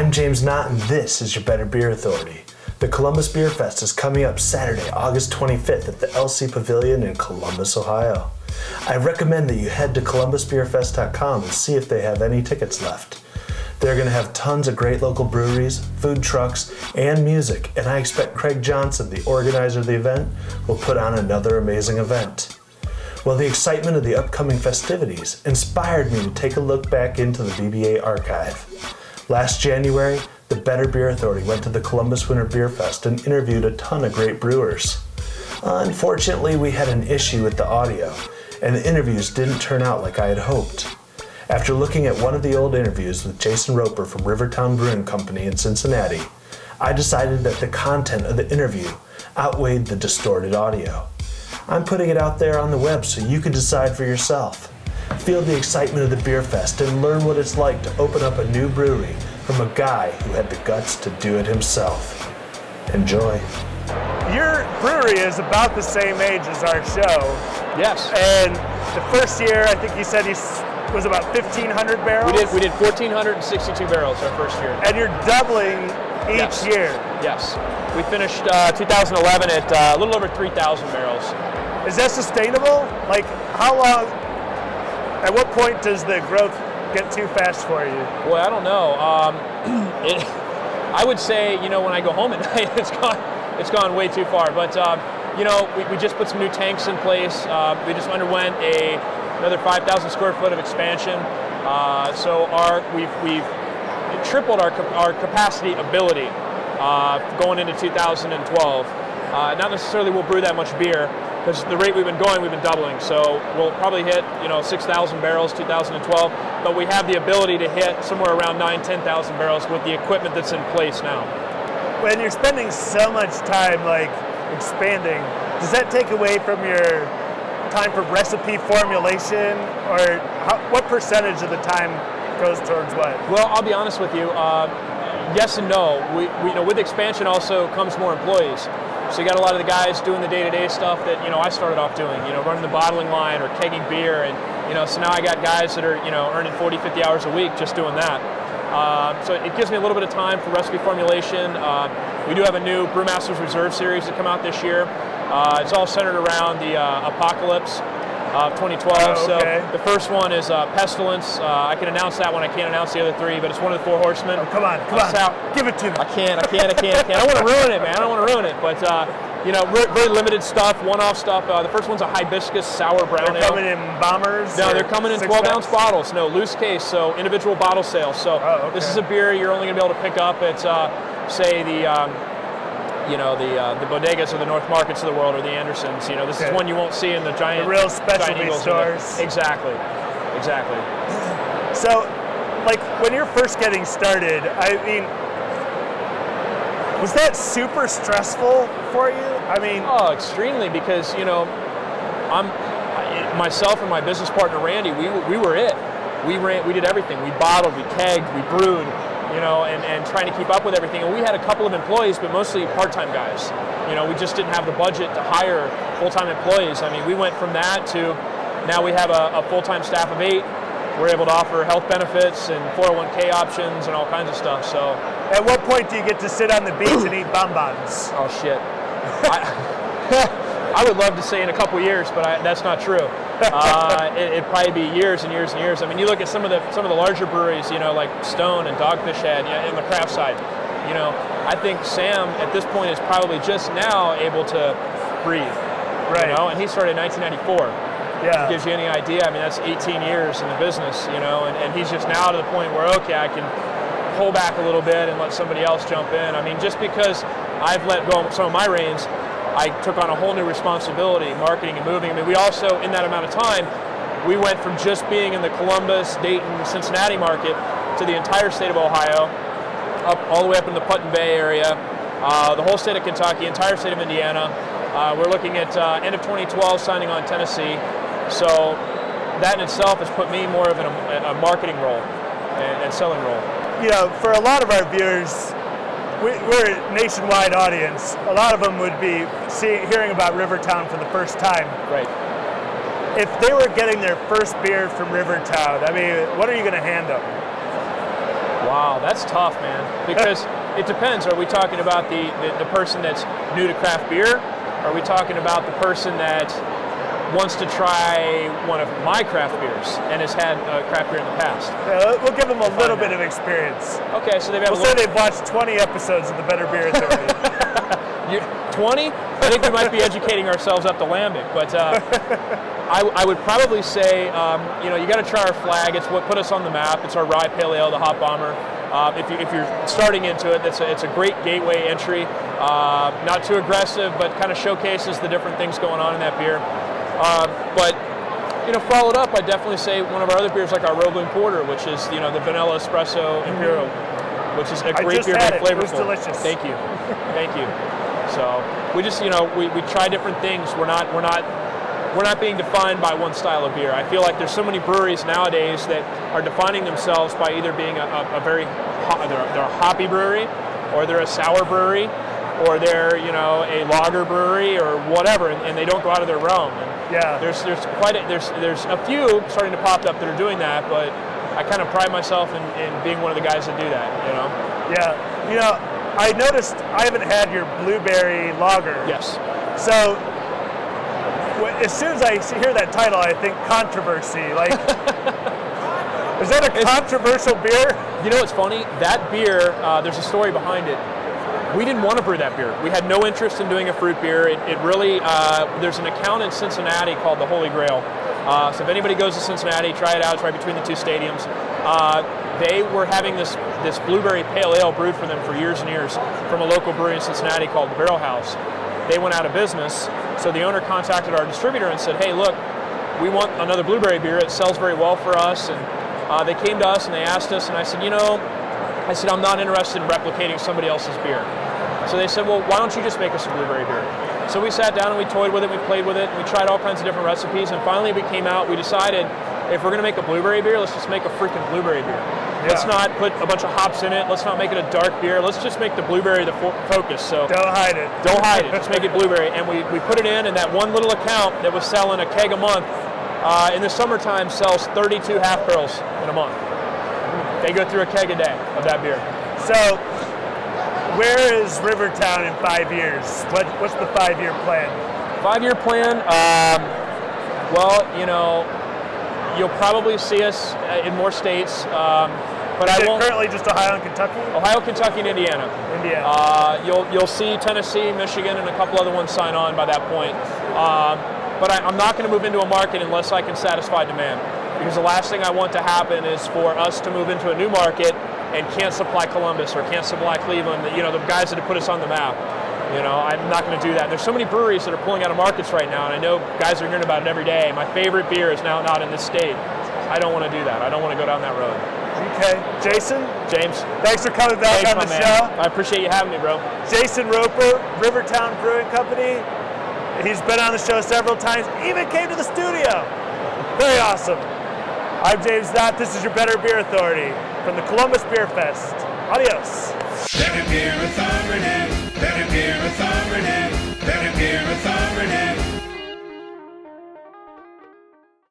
I'm James Knott, and this is your Better Beer Authority. The Columbus Beerfest is coming up Saturday, August 25th at the LC Pavilion in Columbus, Ohio. I recommend that you head to columbusbeerfest.com and see if they have any tickets left. They're going to have tons of great local breweries, food trucks, and music, and I expect Craig Johnson, the organizer of the event, will put on another amazing event. Well, the excitement of the upcoming festivities inspired me to take a look back into the BBA archive. Last January, the Better Beer Authority went to the Columbus Winter Beerfest and interviewed a ton of great brewers. Unfortunately, we had an issue with the audio, and the interviews didn't turn out like I had hoped. After looking at one of the old interviews with Jason Roeper from Rivertown Brewing Company in Cincinnati, I decided that the content of the interview outweighed the distorted audio. I'm putting it out there on the web so you can decide for yourself. Feel the excitement of the beer fest and learn what it's like to open up a new brewery from a guy who had the guts to do it himself. Enjoy. Your brewery is about the same age as our show. Yes. And the first year, I think you said he was about 1,500 barrels? We did 1,462 barrels our first year. And you're doubling each year? Yes. We finished 2011 at a little over 3,000 barrels. Is that sustainable? Like, how long, at what point does the growth get too fast for you? Well, I don't know. I would say, you know, when I go home at night, it's gone way too far. But, you know, we just put some new tanks in place. We just underwent another 5,000 square foot of expansion. So we've tripled our capacity ability going into 2012. Not necessarily we'll brew that much beer, because the rate we've been going, we've been doubling. So we'll probably hit, you know, 6,000 barrels 2012, but we have the ability to hit somewhere around 9,000 to 10,000 barrels with the equipment that's in place now. When you're spending so much time like expanding, does that take away from your time for recipe formulation, or what percentage of the time goes towards what? Well, I'll be honest with you. Yes and no. We you know, with expansion also comes more employees. So you got a lot of the guys doing the day-to-day stuff that, you know, I started off doing, you know, running the bottling line or kegging beer, and, you know, so now I got guys that are, you know, earning 40, 50 hours a week just doing that. So it gives me a little bit of time for recipe formulation. We do have a new Brewmasters Reserve series that come out this year. It's all centered around the Apocalypse of 2012. Oh, okay. So the first one is Pestilence. I can announce that one. I can't announce the other three, but it's one of the four horsemen. Oh, come on, give it to me. I can't. I don't want to ruin it, man. I don't want to ruin it. But, you know, very limited stuff, one-off stuff. The first one's a hibiscus sour brown ale. They're coming in bombers? No, they're coming in 12-ounce bottles. No, loose case, so individual bottle sales. So this is a beer you're only going to be able to pick up at, say, you know, the bodegas or the North Markets of the world, or the Andersons. You know, this is one you won't see in the giant, the real specialty stores. Exactly. So, like, when you're first getting started, I mean, was that super stressful for you? I mean, oh, extremely, because, you know, myself and my business partner Randy, we were it. We did everything. We bottled, we kegged, we brewed, you know, and trying to keep up with everything. And we had a couple of employees, but mostly part-time guys. You know, we just didn't have the budget to hire full-time employees. I mean, we went from that to now we have a full-time staff of 8. We're able to offer health benefits and 401k options and all kinds of stuff. So, at what point do you get to sit on the beach and eat bonbons? Oh shit! I would love to say in a couple years, but that's not true. It'd probably be years and years and years. I mean, you look at some of the larger breweries, you know, like Stone and Dogfish Head, you know, in the craft side. You know, I think Sam at this point is probably just now able to breathe. Right. You know, and he started in 1994. Yeah. It gives you any idea. I mean, that's 18 years in the business, you know, and he's just now to the point where, okay, I can pull back a little bit and let somebody else jump in. I mean, just because I've let go of some of my reins, I took on a whole new responsibility, marketing and moving. I mean, we also, in that amount of time, we went from just being in the Columbus, Dayton, Cincinnati market to the entire state of Ohio, up all the way up in the Put in Bay area, the whole state of Kentucky, entire state of Indiana. We're looking at end of 2012 signing on Tennessee. So that in itself has put me more of in a marketing role and selling role. You know, for a lot of our viewers, we're a nationwide audience. A lot of them would be hearing about Rivertown for the first time. Right. If they were getting their first beer from Rivertown, I mean, what are you going to hand them? Wow, that's tough, man. Because it depends. Are we talking about the person that's new to craft beer? Are we talking about the person that wants to try one of my craft beers and has had craft beer in the past? We'll give them a little bit of experience. Okay, so we'll say they've watched 20 episodes of the Better Beer Authority. 20? I think we might be educating ourselves up to lambic, but I would probably say, you got to try our flag. It's what put us on the map. It's our rye pale ale, the Hop Bomber. If you're starting into it, it's a great gateway entry. Not too aggressive, but kind of showcases the different things going on in that beer. But followed up, I'd definitely say one of our other beers, like our Roebling Porter, which is the vanilla espresso imperial, which is a great beer, very flavorful. It was delicious. Thank you, thank you. So we just we try different things. We're not being defined by one style of beer. I feel like there's so many breweries nowadays that are defining themselves by either being they're a hoppy brewery, or they're a sour brewery, or they're a lager brewery or whatever, and they don't go out of their realm. And yeah, there's a few starting to pop up that are doing that, but I kind of pride myself in being one of the guys that do that. Yeah, I noticed I haven't had your blueberry lager. Yes. So as soon as I hear that title, I think controversy. Like, is that a controversial beer? You know what's funny? That beer, there's a story behind it. We didn't want to brew that beer. We had no interest in doing a fruit beer. It really, there's an account in Cincinnati called the Holy Grail. So if anybody goes to Cincinnati, try it out. It's right between the two stadiums. They were having this blueberry pale ale brewed for them for years and years from a local brewery in Cincinnati called the Barrel House. They went out of business, so the owner contacted our distributor and said, hey, look, we want another blueberry beer. It sells very well for us. And they came to us and they asked us, and I said, I'm not interested in replicating somebody else's beer. So they said, well, why don't you just make us a blueberry beer? So we sat down and we toyed with it, we played with it, and we tried all kinds of different recipes, and finally we came out, we decided, if we're going to make a blueberry beer, let's just make a freaking blueberry beer. Yeah. Let's not put a bunch of hops in it, let's not make it a dark beer, let's just make the blueberry the focus. So don't hide it. Don't hide it, just make it blueberry. And we put it in, and that one little account that was selling a keg a month, in the summertime sells 32 half barrels in a month. They go through a keg a day of that beer. So, where is Rivertown in 5 years? What's the 5-year plan? 5-year plan? Well, you'll probably see us in more states. But is it currently just Ohio and Kentucky? Ohio, Kentucky, and Indiana. You'll see Tennessee, Michigan, and a couple other ones sign on by that point. But I'm not going to move into a market unless I can satisfy demand. Because the last thing I want to happen is for us to move into a new market and can't supply Columbus or can't supply Cleveland, the guys that have put us on the map. I'm not going to do that. There's so many breweries that are pulling out of markets right now, and I know guys are hearing about it every day. My favorite beer is now not in this state. I don't want to do that. I don't want to go down that road. Okay. Jason? James. Thanks for coming back on the show. I appreciate you having me, bro. Jason Roeper, Rivertown Brewing Company. He's been on the show several times, even came to the studio. Very awesome. I'm James Knott. This is your Better Beer Authority from the Columbus Beerfest. Adios. Better Beer Authority. Better Beer Authority.